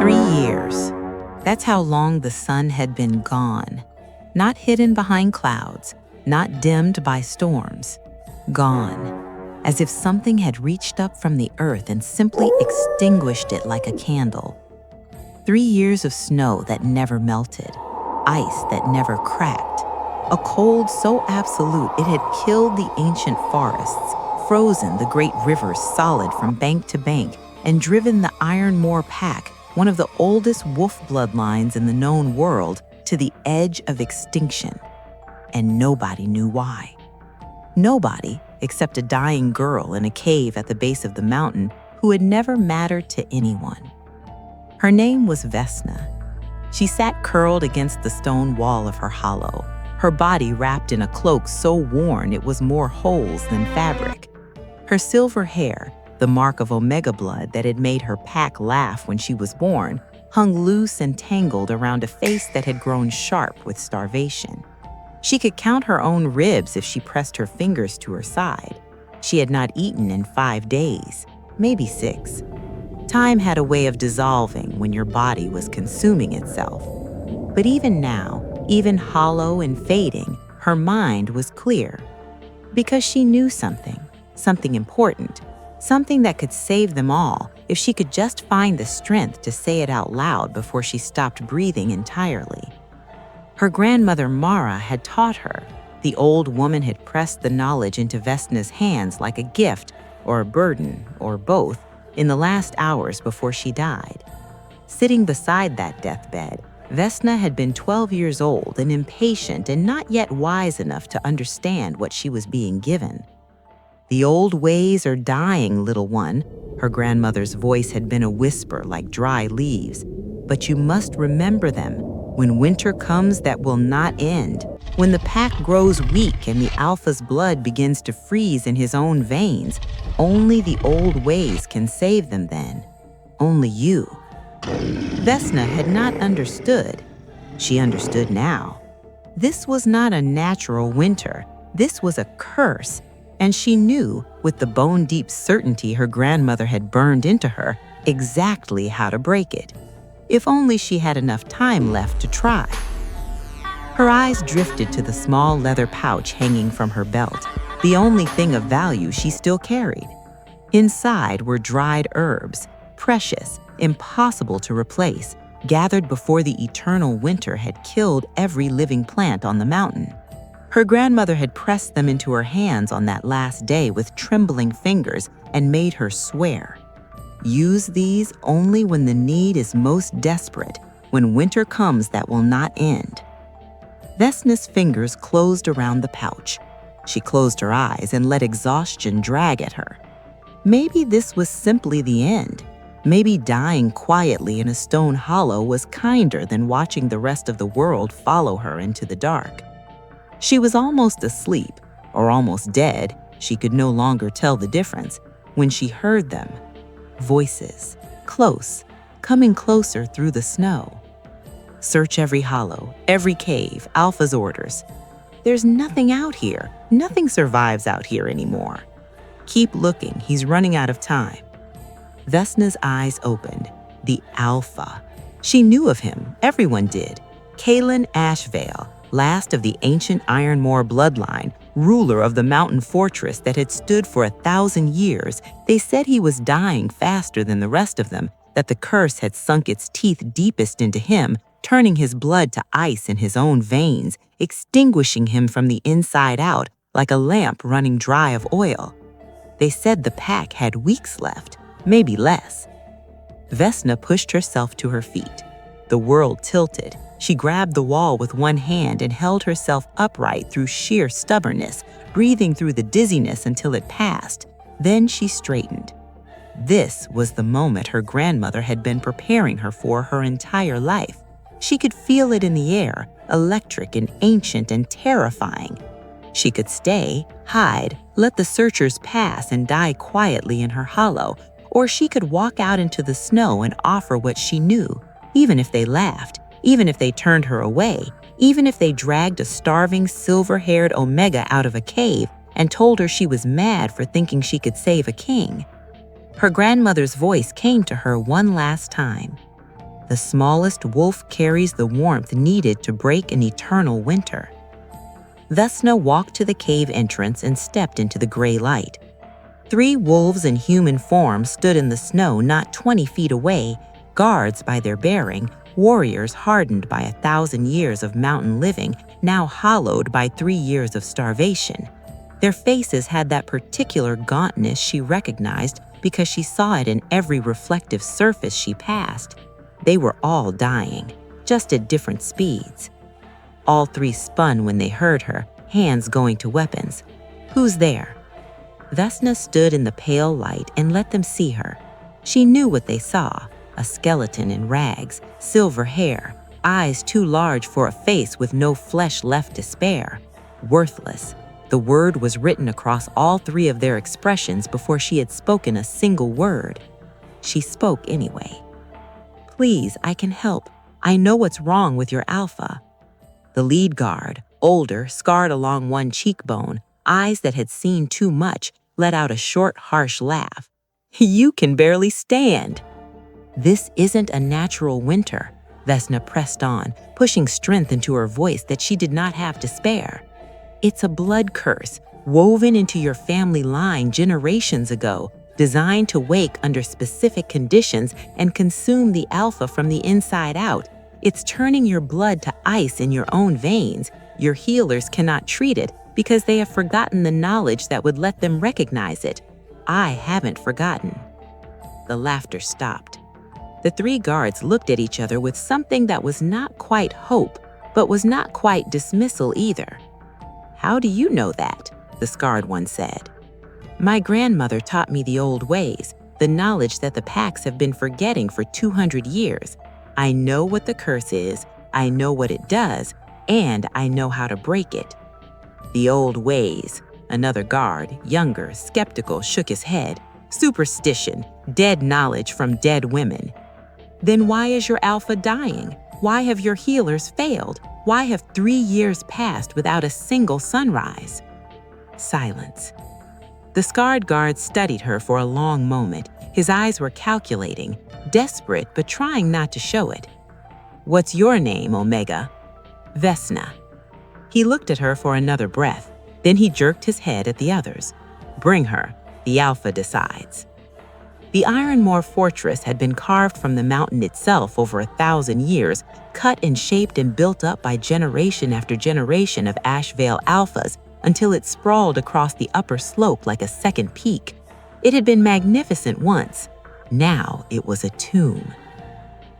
3 years. That's how long the sun had been gone. Not hidden behind clouds, not dimmed by storms. Gone. As if something had reached up from the earth and simply extinguished it like a candle. 3 years of snow that never melted, ice that never cracked, a cold so absolute it had killed the ancient forests, frozen the great rivers solid from bank to bank, and driven the Ironmore Pack, one of the oldest wolf bloodlines in the known world, to the edge of extinction. And nobody knew why. Nobody, except a dying girl in a cave at the base of the mountain who had never mattered to anyone. Her name was Vesna. She sat curled against the stone wall of her hollow, her body wrapped in a cloak so worn it was more holes than fabric. Her silver hair, the mark of Omega blood that had made her pack laugh when she was born, hung loose and tangled around a face that had grown sharp with starvation. She could count her own ribs if she pressed her fingers to her side. She had not eaten in 5 days, maybe 6. Time had a way of dissolving when your body was consuming itself. But even now, even hollow and fading, her mind was clear. Because she knew something important, something that could save them all if she could just find the strength to say it out loud before she stopped breathing entirely. Her grandmother Mara had taught her. The old woman had pressed the knowledge into Vesna's hands like a gift or a burden or both in the last hours before she died. Sitting beside that deathbed, Vesna had been 12 years old and impatient and not yet wise enough to understand what she was being given. "The old ways are dying, little one," her grandmother's voice had been a whisper like dry leaves. "But you must remember them. When winter comes that will not end, when the pack grows weak and the alpha's blood begins to freeze in his own veins, only the old ways can save them then. Only you." Vesna had not understood. She understood now. This was not a natural winter. This was a curse. And she knew, with the bone-deep certainty her grandmother had burned into her, exactly how to break it. If only she had enough time left to try. Her eyes drifted to the small leather pouch hanging from her belt, the only thing of value she still carried. Inside were dried herbs, precious, impossible to replace, gathered before the eternal winter had killed every living plant on the mountain. Her grandmother had pressed them into her hands on that last day with trembling fingers and made her swear. Use these only when the need is most desperate, when winter comes that will not end. Vesna's fingers closed around the pouch. She closed her eyes and let exhaustion drag at her. Maybe this was simply the end. Maybe dying quietly in a stone hollow was kinder than watching the rest of the world follow her into the dark. She was almost asleep, or almost dead, she could no longer tell the difference, when she heard them. Voices, close, coming closer through the snow. "Search every hollow, every cave, Alpha's orders. There's nothing out here. Nothing survives out here anymore. Keep looking, he's running out of time." Vesna's eyes opened. The Alpha. She knew of him, everyone did. Kalen Ashvale, last of the ancient Ironmore bloodline, ruler of the mountain fortress that had stood for 1,000 years. They said he was dying faster than the rest of them, that the curse had sunk its teeth deepest into him, turning his blood to ice in his own veins, extinguishing him from the inside out like a lamp running dry of oil. They said the pack had weeks left, maybe less. Vesna pushed herself to her feet. The world tilted. She grabbed the wall with one hand and held herself upright through sheer stubbornness, breathing through the dizziness until it passed. Then she straightened. This was the moment her grandmother had been preparing her for her entire life. She could feel it in the air, electric and ancient and terrifying. She could stay, hide, let the searchers pass and die quietly in her hollow, or she could walk out into the snow and offer what she knew, even if they laughed, even if they turned her away, even if they dragged a starving, silver-haired Omega out of a cave and told her she was mad for thinking she could save a king. Her grandmother's voice came to her one last time. The smallest wolf carries the warmth needed to break an eternal winter. Vesna walked to the cave entrance and stepped into the gray light. 3 wolves in human form stood in the snow not 20 feet away, guards by their bearing, warriors hardened by 1,000 years of mountain living, now hollowed by 3 years of starvation. Their faces had that particular gauntness she recognized because she saw it in every reflective surface she passed. They were all dying, just at different speeds. All 3 spun when they heard her, hands going to weapons. "Who's there?" Vesna stood in the pale light and let them see her. She knew what they saw: a skeleton in rags, silver hair, eyes too large for a face with no flesh left to spare. Worthless. The word was written across all 3 of their expressions before she had spoken a single word. She spoke anyway. "Please, I can help. I know what's wrong with your alpha." The lead guard, older, scarred along one cheekbone, eyes that had seen too much, let out a short, harsh laugh. "You can barely stand." "This isn't a natural winter," Vesna pressed on, pushing strength into her voice that she did not have to spare. "It's a blood curse, woven into your family line generations ago, designed to wake under specific conditions and consume the alpha from the inside out. It's turning your blood to ice in your own veins. Your healers cannot treat it because they have forgotten the knowledge that would let them recognize it. I haven't forgotten." The laughter stopped. The 3 guards looked at each other with something that was not quite hope, but was not quite dismissal either. "How do you know that?" the scarred one said. "My grandmother taught me the old ways, the knowledge that the packs have been forgetting for 200 years. I know what the curse is, I know what it does, and I know how to break it." "The old ways," another guard, younger, skeptical, shook his head. "Superstition, dead knowledge from dead women." "Then why is your alpha dying? Why have your healers failed? Why have 3 years passed without a single sunrise?" Silence. The scarred guard studied her for a long moment. His eyes were calculating, desperate but trying not to show it. "What's your name, Omega?" "Vesna." He looked at her for another breath. Then he jerked his head at the others. "Bring her. The alpha decides." The Ironmoor fortress had been carved from the mountain itself over 1,000 years, cut and shaped and built up by generation after generation of Ashvale alphas until it sprawled across the upper slope like a second peak. It had been magnificent once. Now it was a tomb.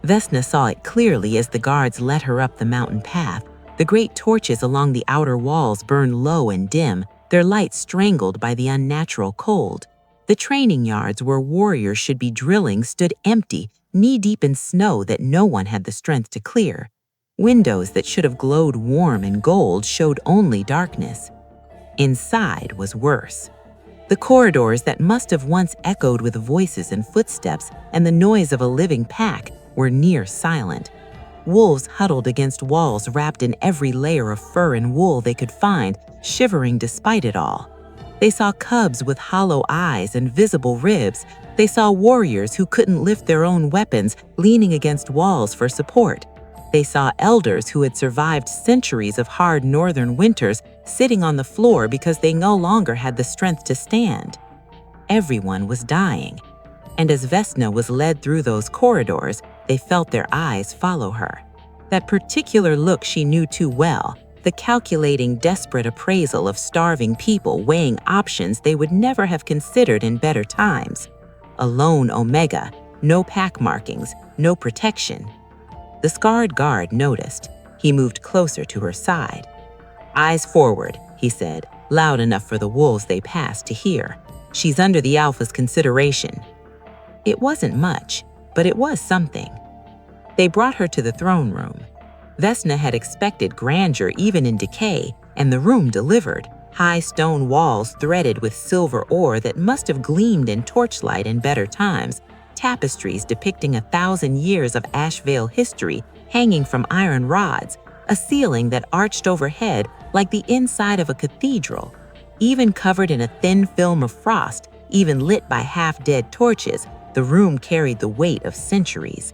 Vesna saw it clearly as the guards led her up the mountain path. The great torches along the outer walls burned low and dim, their light strangled by the unnatural cold. The training yards where warriors should be drilling stood empty, knee-deep in snow that no one had the strength to clear. Windows that should have glowed warm and gold showed only darkness. Inside was worse. The corridors that must have once echoed with voices and footsteps and the noise of a living pack were near silent. Wolves huddled against walls wrapped in every layer of fur and wool they could find, shivering despite it all. They saw cubs with hollow eyes and visible ribs. They saw warriors who couldn't lift their own weapons, leaning against walls for support. They saw elders who had survived centuries of hard northern winters sitting on the floor because they no longer had the strength to stand. Everyone was dying. And as Vesna was led through those corridors, they felt their eyes follow her. That particular look she knew too well, the calculating, desperate appraisal of starving people weighing options they would never have considered in better times. Alone Omega, no pack markings, no protection. The scarred guard noticed. He moved closer to her side. "Eyes forward," he said, loud enough for the wolves they passed to hear. "She's under the alpha's consideration." It wasn't much, but it was something. They brought her to the throne room. Vesna had expected grandeur even in decay, and the room delivered. High stone walls threaded with silver ore that must have gleamed in torchlight in better times, tapestries depicting 1,000 years of Ashvale history hanging from iron rods, a ceiling that arched overhead like the inside of a cathedral. Even covered in a thin film of frost, even lit by half-dead torches, the room carried the weight of centuries.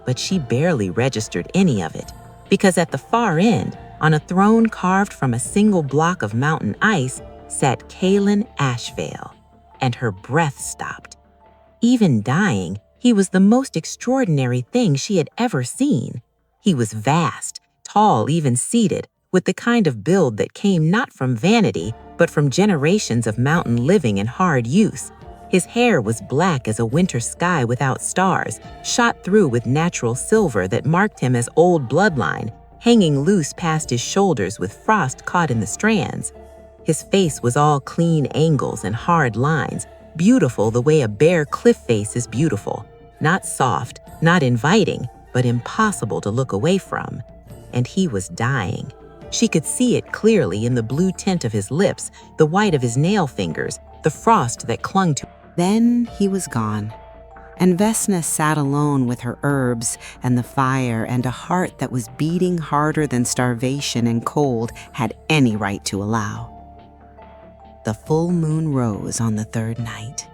but she barely registered any of it, because at the far end, on a throne carved from a single block of mountain ice, sat Kaelin Ashvale, and her breath stopped. Even dying, he was the most extraordinary thing she had ever seen. He was vast, tall, even seated, with the kind of build that came not from vanity, but from generations of mountain living and hard use. His hair was black as a winter sky without stars, shot through with natural silver that marked him as old bloodline, hanging loose past his shoulders with frost caught in the strands. His face was all clean angles and hard lines, beautiful the way a bare cliff face is beautiful, not soft, not inviting, but impossible to look away from. And he was dying. She could see it clearly in the blue tint of his lips, the white of his nail fingers, the frost that clung to. Then he was gone, and Vesna sat alone with her herbs and the fire and a heart that was beating harder than starvation and cold had any right to allow. The full moon rose on the third night.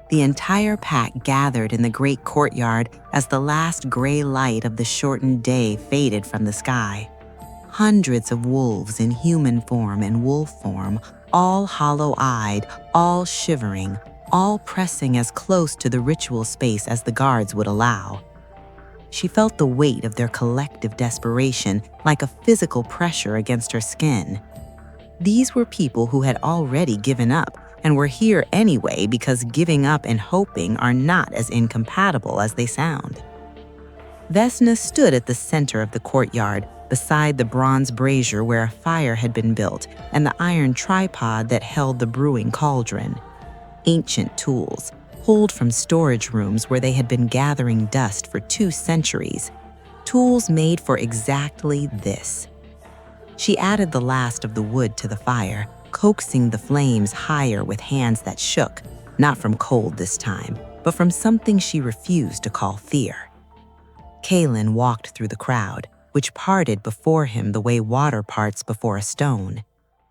The entire pack gathered in the great courtyard as the last gray light of the shortened day faded from the sky. Hundreds of wolves in human form and wolf form, all hollow-eyed, all shivering, all pressing as close to the ritual space as the guards would allow. She felt the weight of their collective desperation like a physical pressure against her skin. These were people who had already given up and were here anyway because giving up and hoping are not as incompatible as they sound. Vesna stood at the center of the courtyard, beside the bronze brazier where a fire had been built and the iron tripod that held the brewing cauldron. Ancient tools, pulled from storage rooms where they had been gathering dust for 2 centuries. Tools made for exactly this. She added the last of the wood to the fire, coaxing the flames higher with hands that shook, not from cold this time, but from something she refused to call fear. Kaelin walked through the crowd, which parted before him the way water parts before a stone.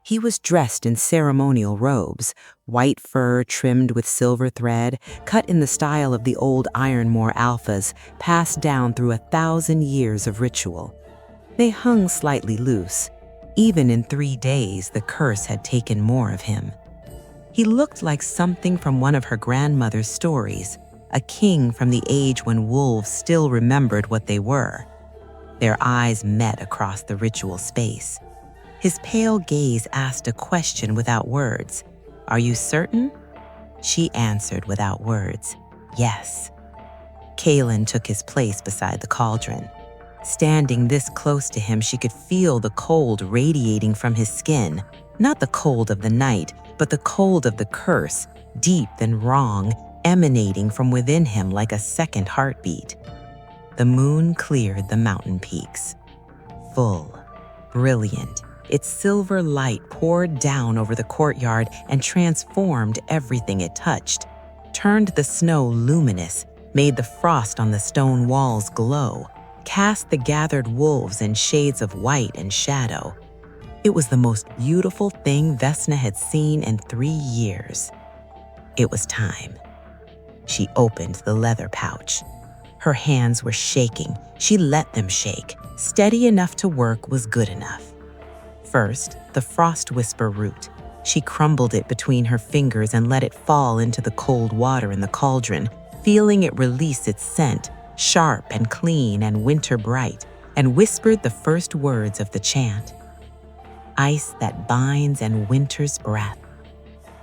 He was dressed in ceremonial robes, white fur trimmed with silver thread, cut in the style of the old Ironmore alphas, passed down through 1,000 years of ritual. They hung slightly loose. Even in 3 days, the curse had taken more of him. He looked like something from one of her grandmother's stories, a king from the age when wolves still remembered what they were. Their eyes met across the ritual space. His pale gaze asked a question without words. "Are you certain?" She answered without words, "Yes." Kaelin took his place beside the cauldron. Standing this close to him, she could feel the cold radiating from his skin, not the cold of the night, but the cold of the curse, deep and wrong, emanating from within him like a second heartbeat. The moon cleared the mountain peaks. Full, brilliant, its silver light poured down over the courtyard and transformed everything it touched, turned the snow luminous, made the frost on the stone walls glow, cast the gathered wolves in shades of white and shadow. It was the most beautiful thing Vesna had seen in 3 years. It was time. She opened the leather pouch. Her hands were shaking. She let them shake. Steady enough to work was good enough. First, the frost whisper root. She crumbled it between her fingers and let it fall into the cold water in the cauldron, feeling it release its scent, sharp and clean and winter bright, and whispered the first words of the chant. Ice that binds and winter's breath.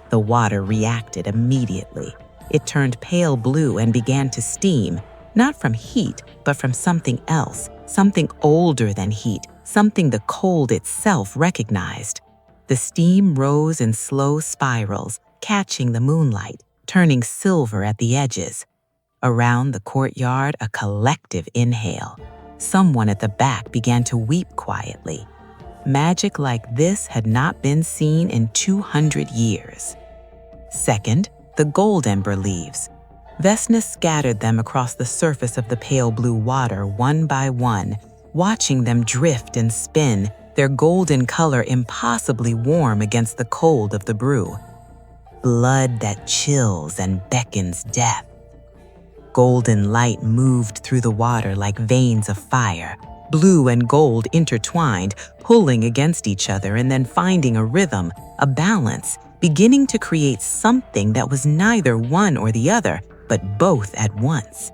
The water reacted immediately. It turned pale blue and began to steam, not from heat, but from something else, something older than heat, something the cold itself recognized. The steam rose in slow spirals, catching the moonlight, turning silver at the edges. Around the courtyard, a collective inhale. Someone at the back began to weep quietly. Magic like this had not been seen in 200 years. Second, the gold ember leaves. Vesna scattered them across the surface of the pale blue water one by one, watching them drift and spin, their golden color impossibly warm against the cold of the brew. Blood that chills and beckons death. Golden light moved through the water like veins of fire. Blue and gold intertwined, pulling against each other and then finding a rhythm, a balance, beginning to create something that was neither one or the other, but both at once.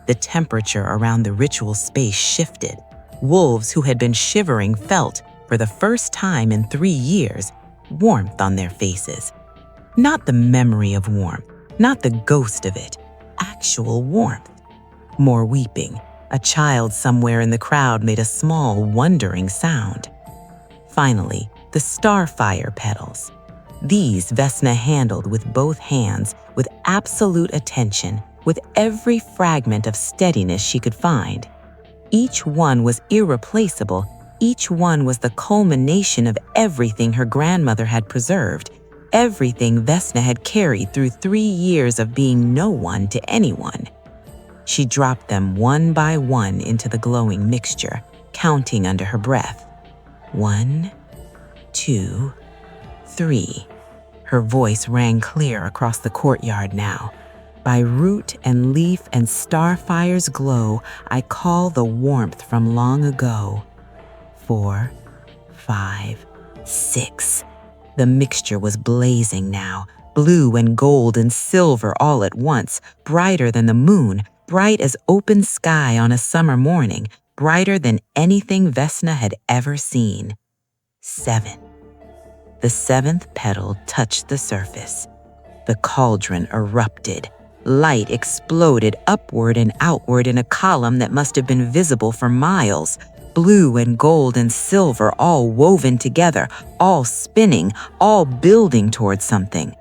The temperature around the ritual space shifted. Wolves who had been shivering felt, for the first time in 3 years, warmth on their faces. Not the memory of warmth, not the ghost of it, actual warmth. More weeping. A child somewhere in the crowd made a small, wondering sound. Finally, the starfire petals. These Vesna handled with both hands, with absolute attention, with every fragment of steadiness she could find. Each one was irreplaceable. Each one was the culmination of everything her grandmother had preserved, everything Vesna had carried through 3 years of being no one to anyone. She dropped them one by one into the glowing mixture, counting under her breath. 1, 2, 3. Her voice rang clear across the courtyard now. By root and leaf and starfire's glow, I call the warmth from long ago. 4, 5, 6. The mixture was blazing now, blue and gold and silver all at once, brighter than the moon, bright as open sky on a summer morning, brighter than anything Vesna had ever seen. 7. The 7th petal touched the surface. The cauldron erupted. Light exploded upward and outward in a column that must have been visible for miles. Blue and gold and silver all woven together, all spinning, all building towards something.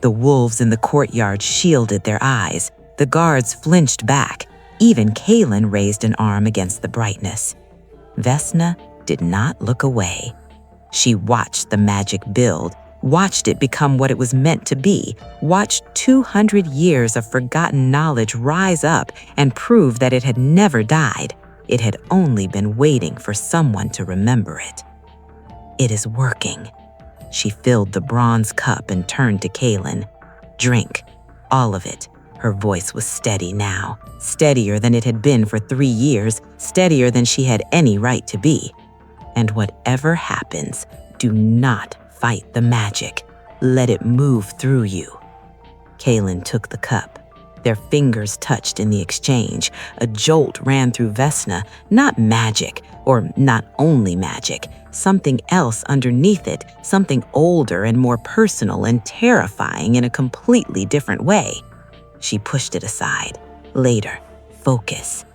The wolves in the courtyard shielded their eyes. The guards flinched back. Even Kaylin raised an arm against the brightness. Vesna did not look away. She watched the magic build, watched it become what it was meant to be, watched 200 years of forgotten knowledge rise up and prove that it had never died. It had only been waiting for someone to remember it. It is working. She filled the bronze cup and turned to Kaylin. Drink, all of it. Her voice was steady now, steadier than it had been for 3 years, steadier than she had any right to be. And whatever happens, do not fight the magic. Let it move through you. Kaylin took the cup. Their fingers touched in the exchange. A jolt ran through Vesna, not magic, or not only magic, something else underneath it, something older and more personal and terrifying in a completely different way. She pushed it aside. Later, focus.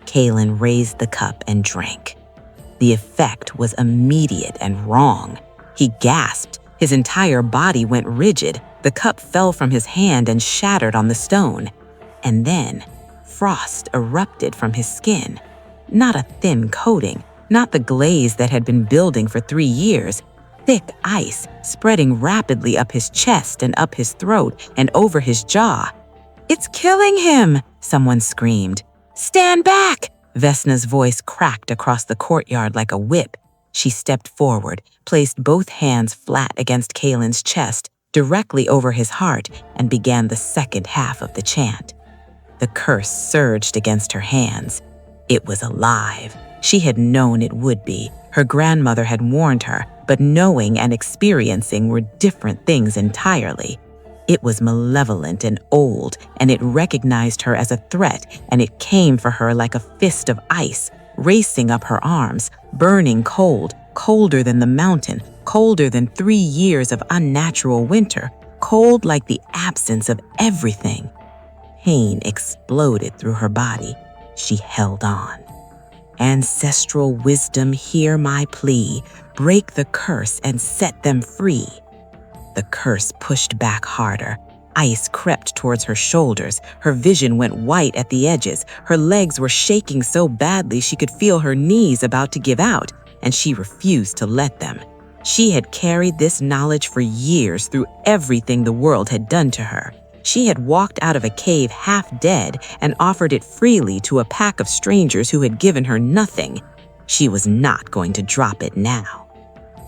Kaylin raised the cup and drank. The effect was immediate and wrong. He gasped. His entire body went rigid. The cup fell from his hand and shattered on the stone. And then, frost erupted from his skin. Not a thin coating, not the glaze that had been building for 3 years. Thick ice spreading rapidly up his chest and up his throat and over his jaw. "It's killing him!" someone screamed. "Stand back!" Vesna's voice cracked across the courtyard like a whip. She stepped forward, placed both hands flat against Kaylin's chest, directly over his heart, and began the second half of the chant. The curse surged against her hands. It was alive. She had known it would be. Her grandmother had warned her, but knowing and experiencing were different things entirely. It was malevolent and old, and it recognized her as a threat, and it came for her like a fist of ice, racing up her arms, burning cold, colder than the mountain, colder than 3 years of unnatural winter, cold like the absence of everything. Pain exploded through her body. She held on. Ancestral wisdom, hear my plea. Break the curse and set them free. The curse pushed back harder. Ice crept towards her shoulders. Her vision went white at the edges. Her legs were shaking so badly she could feel her knees about to give out, and she refused to let them. She had carried this knowledge for years through everything the world had done to her. She had walked out of a cave half dead and offered it freely to a pack of strangers who had given her nothing. She was not going to drop it now.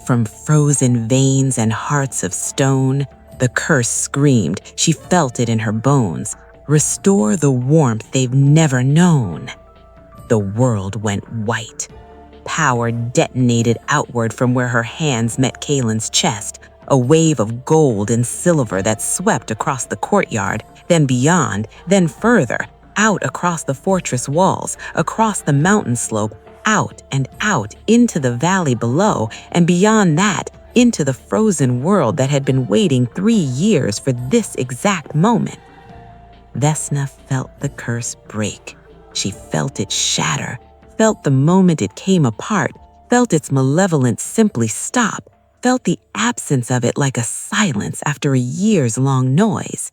From frozen veins and hearts of stone, the curse screamed. She felt it in her bones. restore the warmth they've never known. The world went white. Power detonated outward from where her hands met Kaylin's chest, a wave of gold and silver that swept across the courtyard, then beyond, then further, out across the fortress walls, across the mountain slope, out and out into the valley below, and beyond that, into the frozen world that had been waiting 3 years for this exact moment. Vesna felt the curse break. She felt it shatter, felt the moment it came apart, felt its malevolence simply stop, felt the absence of it like a silence after a years-long noise.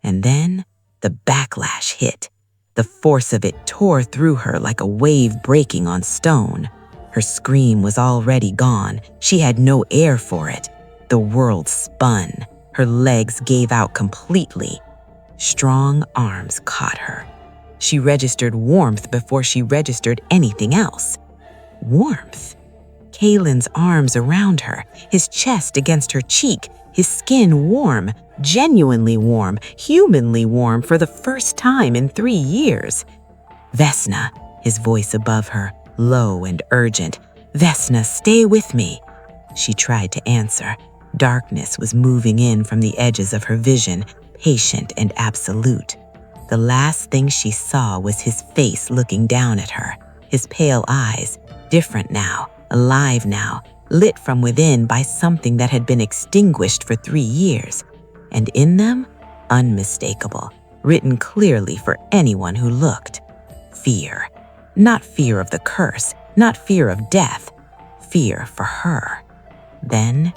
And then the backlash hit. The force of it tore through her like a wave breaking on stone. Her scream was already gone. She had no air for it. The world spun. Her legs gave out completely. Strong arms caught her. She registered warmth before she registered anything else. Warmth. Kaylin's arms around her, his chest against her cheek, his skin warm, genuinely warm, humanly warm for the first time in 3 years. Vesna, his voice above her, low and urgent. Vesna, stay with me. She tried to answer. Darkness was moving in from the edges of her vision, patient and absolute. The last thing she saw was his face looking down at her, his pale eyes, different now, alive now, lit from within by something that had been extinguished for 3 years, and in them, unmistakable, written clearly for anyone who looked. Fear. Not fear of the curse, not fear of death, fear for her. Then